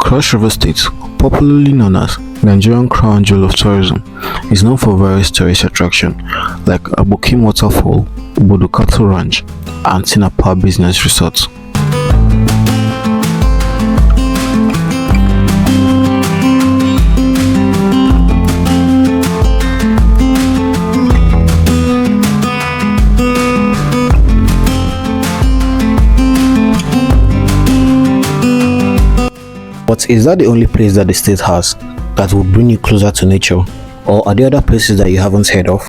Cross River State, popularly known as Nigerian crown jewel of tourism, is known for various tourist attractions like Abokim Waterfall, Obudu Cattle Ranch, and Tinapa Business Resort. But is that the only place that the state has that will bring you closer to nature, or are there other places that you haven't heard of?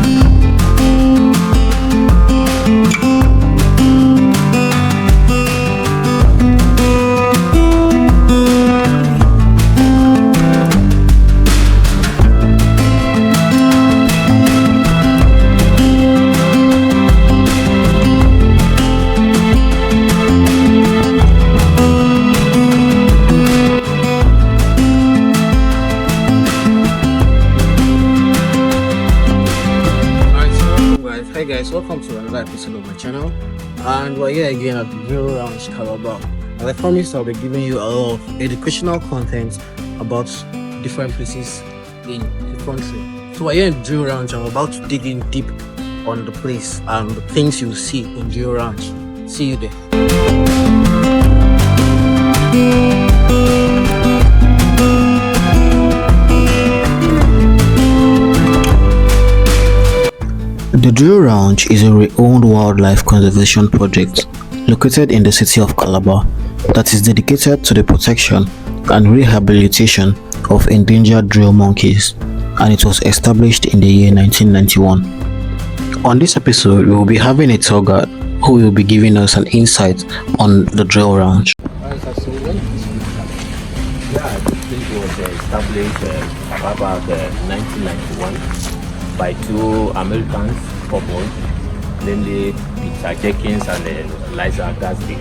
Hi guys, welcome to another episode of my channel, and we're here again at the Drill Ranch, Calabar. And I promised I'll be giving you a lot of educational content about different places in the country. So we're here in Drill Ranch and we're about to dig in deep on the place and the things you'll see in Drill Ranch. See you there. The Drill Ranch is a re-owned wildlife conservation project located in the city of Calabar that is dedicated to the protection and rehabilitation of endangered drill monkeys, and it was established in the year 1991. On this episode, we will be having a tour guide who will be giving us an insight on the Drill Ranch. This place was established about 1991 by two Americans couples, namely Peter Jenkins and Liza Gasby.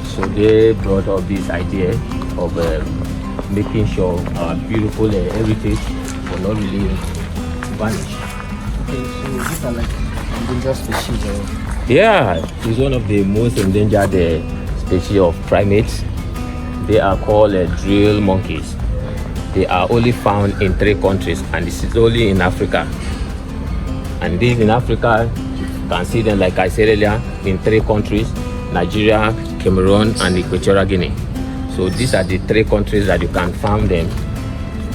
So they brought up this idea of making sure our beautiful heritage will not really vanish. Okay, so these are like endangered species. Yeah, it's one of the most endangered species of primates. They are called drill monkeys. They are only found in 3 countries, and this is only in Africa. And these in Africa, you can see them, like I said earlier, in 3 countries: Nigeria, Cameroon, and Equatorial Guinea. So these are the 3 countries that you can find them.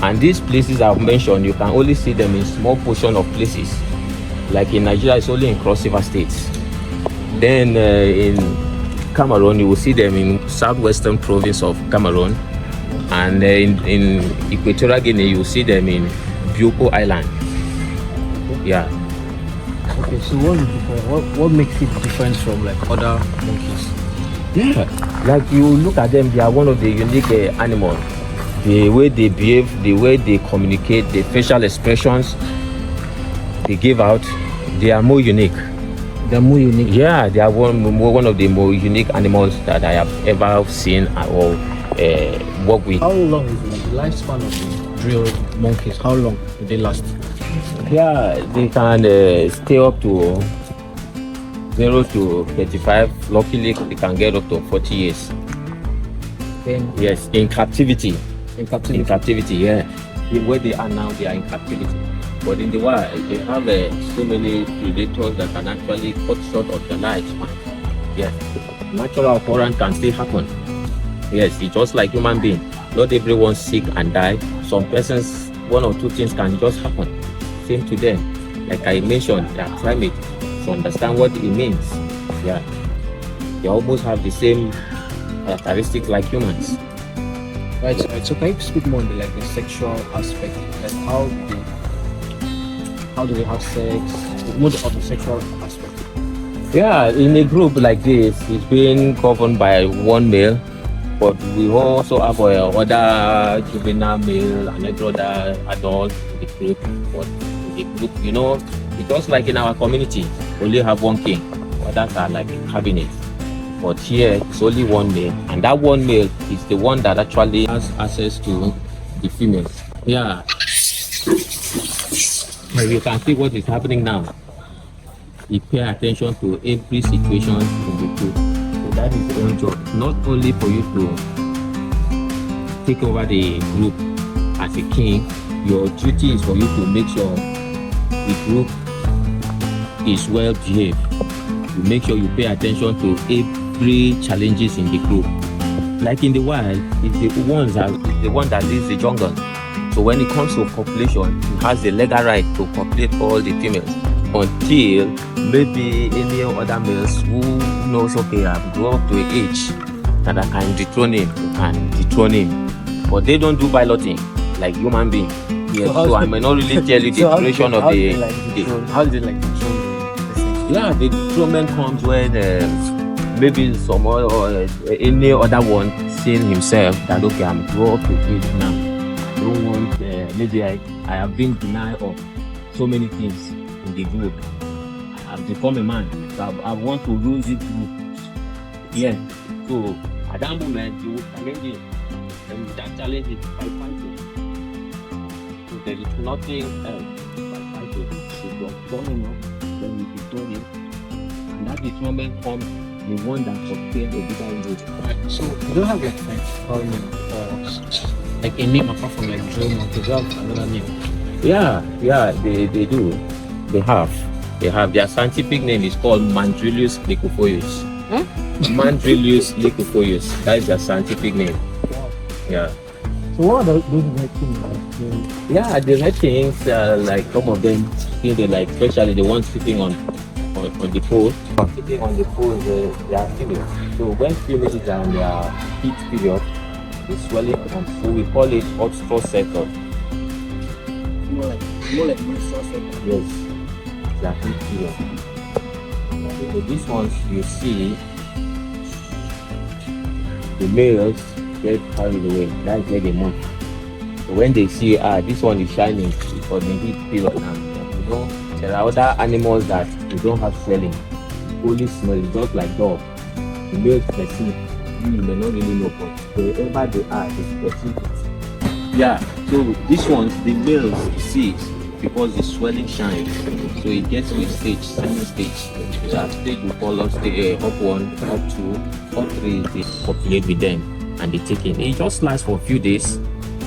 And these places I've mentioned, you can only see them in small portion of places. Like in Nigeria, it's only in Cross River states. Then in Cameroon, you will see them in southwestern province of Cameroon. And in Equatorial Guinea, you see them in Bioko Island. Yeah. Okay, so what makes it different from like other monkeys? Yeah, like you look at them, they are one of the unique animals. The way they behave, the way they communicate, the facial expressions they give out, they are more unique. They're more unique? Yeah, they are one of the more unique animals that I have ever seen or work with. How long is the lifespan of the drill monkeys? How long do they last? Yeah, they can stay up to 0 to 35. Luckily, they can get up to 40 years. Then yes, in captivity. In captivity? In captivity, yeah. Where they are now, they are in captivity. But in the wild, they have so many predators that can actually cut short of their lifespan. Yes, natural occurrence can still happen. Yes, it's just like human being. Not everyone's sick and die. Some persons, 1 or 2 things can just happen. Same to them. Like I mentioned, they are primates. To understand what it means. Yeah, they almost have the same characteristics like humans. Right. So can you speak more on the sexual aspect? Like how do they have sex? More of the sexual aspect. Yeah, in a group like this, it's being governed by one male. But we also have other juvenile male and other adult in the group. But in the group, it's just like in our community, we only have one king. Others are like cabinet. But here, it's only one male. And that one male is the one that actually has access to the females. Yeah. But you can see what is happening now. He pay attention to every situation in the group. That is the own job, not only for you to take over the group as a king, your duty is for you to make sure the group is well behaved. You make sure you pay attention to every challenges in the group. Like in the wild, it's the one that leads the jungle. So when it comes to population, he has the legal right to populate all the females until maybe any other males who knows, okay, I've grown up to an age that I can dethrone him, but they don't do piloting like human beings. Yes, so I may not really tell you the duration of the. How do they like the throne? Yeah, the dethronement comes when maybe some or any other one seeing himself that, okay, I'm grown up to age now. I don't want maybe I have been denied of so many things in the group. I've become a man, so I want to lose this group. Yeah. So at that moment you will challenge it, and that challenge is by fighting. So there is nothing else by fighting. So you're turning up, then you dethrone him, and that dethronement comes the one that obtained a bigger vote. So you don't have like like a name apart from like drill monkey. You have another name. Yeah, they do. They have. Their scientific name is called Mandrillus lycophilus. Mandrillus lycophilus. That is their scientific name. Wow. Yeah. So what are those red things? Yeah, the red things, like some of them, they like, especially the ones sitting on the pole. Sitting on the pole, they are females. So when females are in their heat period, the swelling comes. So we call it ostrocector. More like menstrual cycle. Yes, the heat period. So these ones you see, the males get carried away. That's where they move. So when they see, this one is shining for the heat period now. You know, there are other animals that they don't have swelling, only smell, just like dog. The males perceive, you may not really know, but wherever they are, they perceive it. Yeah, so these ones, the males see it because the swelling shines. So it gets to a stage, second stage. That stage we call up 1, up 2, up 3, they populate with them and they take it. It just lasts for a few days,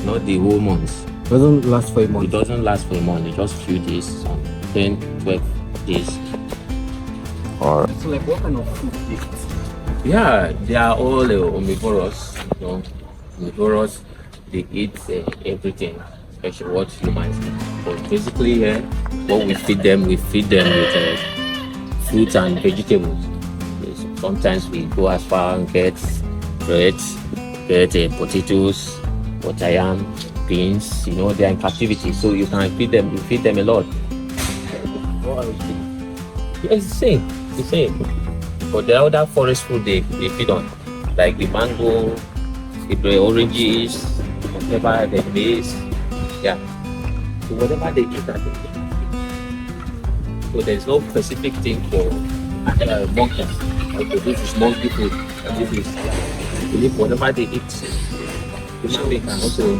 not the whole month. It doesn't last for a month. It doesn't last for a month, it's just a few days, 10, 12 days. Or So like what kind of food they eat? yeah, they are all omnivorous. You know, omnivorous. They eat everything, especially what humans eat. But basically, what we feed them with fruits and vegetables. Yes, sometimes we go as far and get breads, potatoes, water yam, beans. You know, they're in captivity, so you can feed them. You feed them a lot. What are we feeding? Yeah, it's the same. But the other forest food they feed on, like the mango, the oranges, whatever the maize. Yeah. So whatever they eat, that they eat. So there's no specific thing for monkeys. Okay, this is monkey food. And this is believe whatever they eat. Human being can also.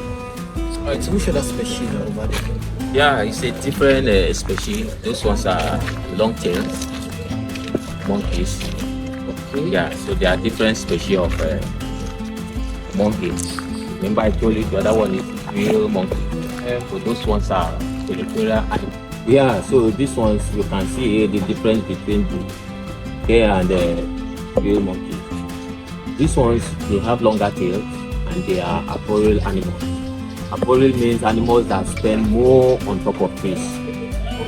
Alright, so which other species are over there? Yeah, it's a different species. Those ones are long tails monkeys. Yeah, so there are different species of monkeys. Remember I told you the other one is real monkey. So those ones are territorial animals. Yeah, so these ones you can see the difference between the hare and the real monkey. These ones they have longer tails and they are arboreal animals. Arboreal means animals that spend more on top of trees.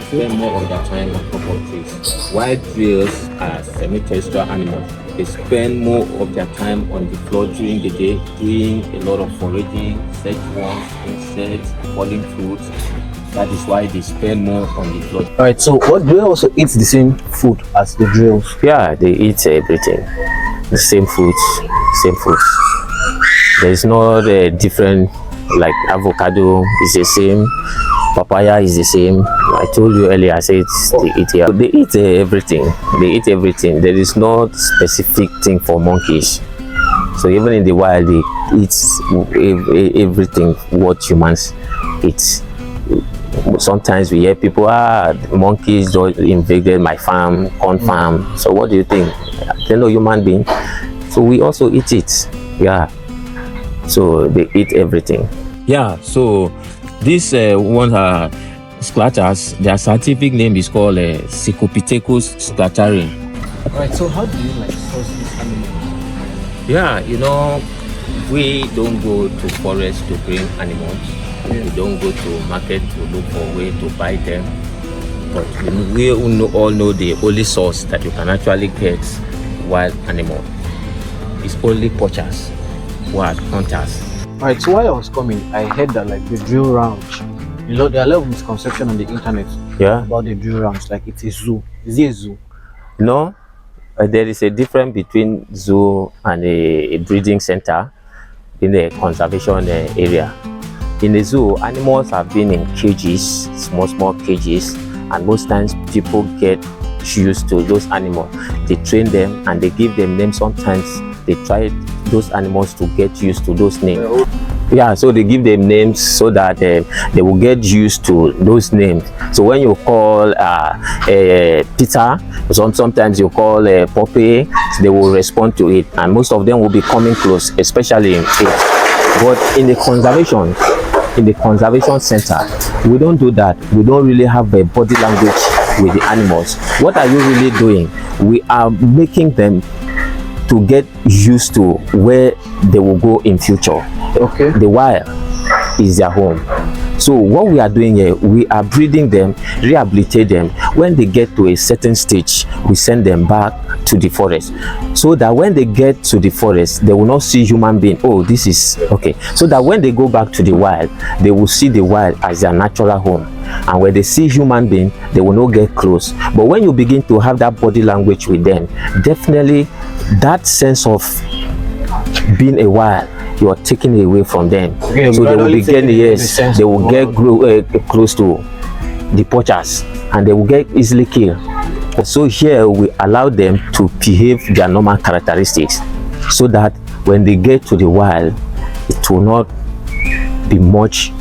Spend more of their time on top of trees. While drills are semi-terrestrial animals. They spend more of their time on the floor during the day, doing a lot of foraging, search worms, insects, falling fruits. That is why they spend more on the floor. Alright, so what do they also eat the same food as the drills? Yeah, they eat everything. The same foods. There is no different, like avocado is the same, papaya is the same. I told you earlier, I said they eat everything. There is no specific thing for monkeys. So even in the wild, they eat everything what humans eat. Sometimes we hear people, monkeys don't invaded my farm, corn farm. So what do you think? They're no human being. So we also eat it. Yeah. so they eat everything. Yeah, so these ones are scratchers. Their scientific name is called Psychopithecus scratchari. Alright, so how do you like source these animals? Yeah, we don't go to forest to bring animals. We don't go to market to look for way to buy them. But we all know the only source that you can actually get wild animal is only poachers, wild hunters. Alright, so while I was coming, I heard that like the drill ranch, there are a lot of misconception on the internet about the drill ranch, like it's a zoo. Is it a zoo? No, there is a difference between zoo and a breeding center in the conservation area. In the zoo, animals have been in cages, small cages, and most times people get used to those animals. They train them and they give them names. Sometimes they try those animals to get used to those names. Yeah, so they give them names so that they will get used to those names. So when you call Peter, sometimes you call Poppy, they will respond to it, and most of them will be coming close, especially in age. But in the conservation center, we don't do that. We don't really have a body language with the animals. What are you really doing? We are making them to get used to where they will go in future. Okay. The wild is their home. So what we are doing here, we are breeding them, rehabilitate them. When they get to a certain stage, we send them back to the forest, so that when they get to the forest, they will not see human being. Oh, this is okay. So that when they go back to the wild, they will see the wild as their natural home. And when they see human being, they will not get close. But when you begin to have that body language with them, definitely that sense of being a wild, you are taking it away from them. Okay, so they will begin, yes, they will get close to the poachers and they will get easily killed. So here we allow them to behave their normal characteristics, so that when they get to the wild, it will not be much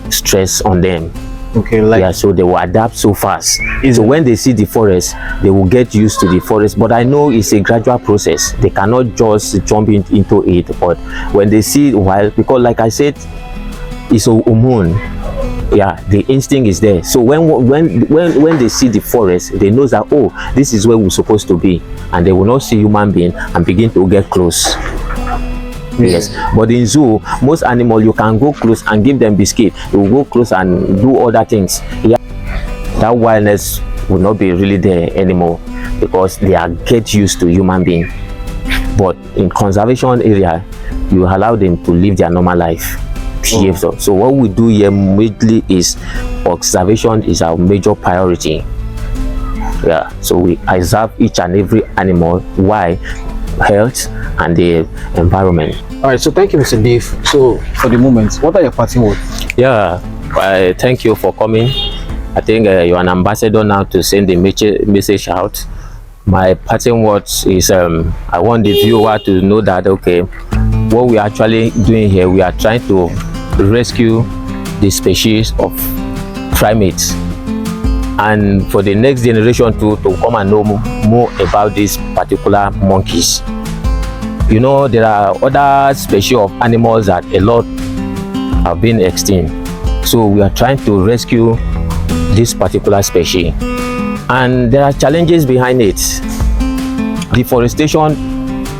stress on them. Okay, like yeah, so they will adapt so fast. So when they see the forest, they will get used to the forest. But I know it's a gradual process. They cannot just jump into it. But when they see wild, because like I said, it's a hormone. Yeah, the instinct is there. So when they see the forest, they know that, oh, this is where we're supposed to be, and they will not see human being and begin to get close. Yes, but in zoo, most animals you can go close and give them biscuit. You will go close and do other things. Yeah, that wildness will not be really there anymore because they are get used to human being. But in conservation area, you allow them to live their normal life. So what we do here mainly is observation is our major priority. Yeah, so we observe each and every animal. Why? Health and the environment. All right, so thank you, Mr. Dave. So for the moment, what are your parting words? Yeah, thank you for coming. I think you're an ambassador now to send the message out. My parting words is I want the viewer to know that, okay, what we are actually doing here, we are trying to rescue the species of primates, and for the next generation to come and know more about these particular monkeys. You know, there are other species of animals that a lot have been extinct, so we are trying to rescue this particular species, and there are challenges behind it. Deforestation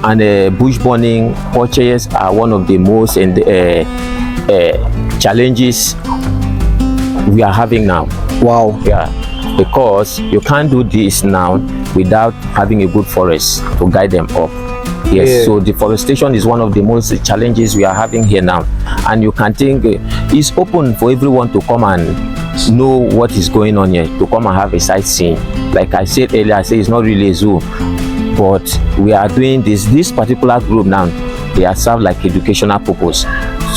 and bush burning, poachers are one of the most challenges we are having now. Wow. Yeah, because you can't do this now without having a good forest to guide them up. Yes, yeah. So deforestation is one of the most challenges we are having here now, and you can think it's open for everyone to come and know what is going on here, to come and have a sightseeing. Like I said earlier, I say it's not really a zoo, but we are doing this particular group now. They are served like educational purpose,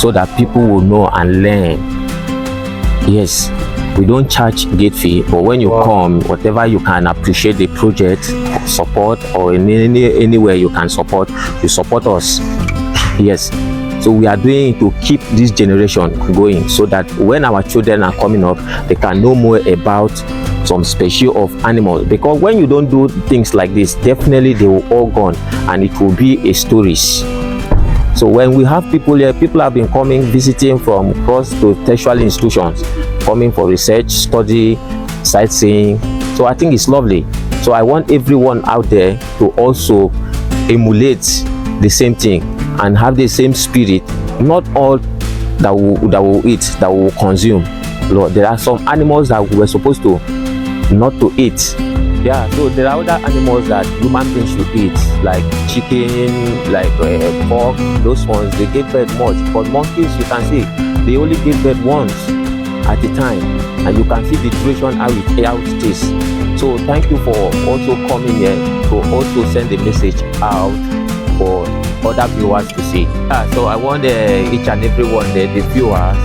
so that people will know and learn. Yes, we don't charge gate fee, but when you come, whatever you can appreciate the project, support, or in any way you can support, you support us. Yes, so we are doing to keep this generation going, so that when our children are coming up, they can know more about some species of animals. Because when you don't do things like this, definitely they will all gone, and it will be a stories. So when we have people here, people have been coming, visiting from cross to tertiary institutions, coming for research, study, sightseeing. So I think it's lovely. So I want everyone out there to also emulate the same thing and have the same spirit. Not all that will eat, that will consume. Lord, there are some animals that we were supposed to not to eat. Yeah, so there are other animals that human beings should eat, like chicken, like pork. Those ones, they give birth much. But monkeys, you can see, they only give birth once at a time, and you can see the duration how it takes. So thank you for also coming here to also send the message out for other viewers to see. So I want each and every one, the viewers,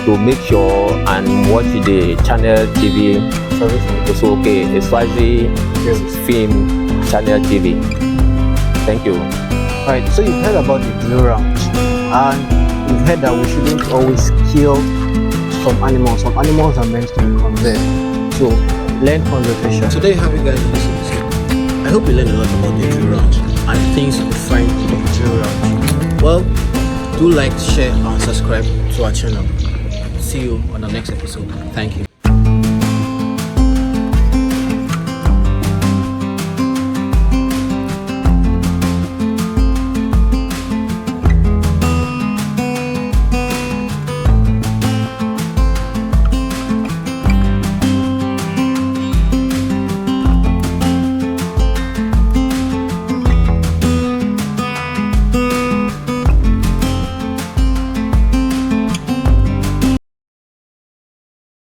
to make sure and watch the channel TV. So okay, Swazi Film Channel TV. Thank you. Right, so you've heard about the drill ranch, and you've heard that we shouldn't always kill some animals. Some animals are meant to be conserved. So learn conservation. So there you have it, guys. I hope you learned a lot about the drill ranch and things you find in the drill ranch. Well, do like, share, and subscribe to our channel. See you on the next episode. Thank you.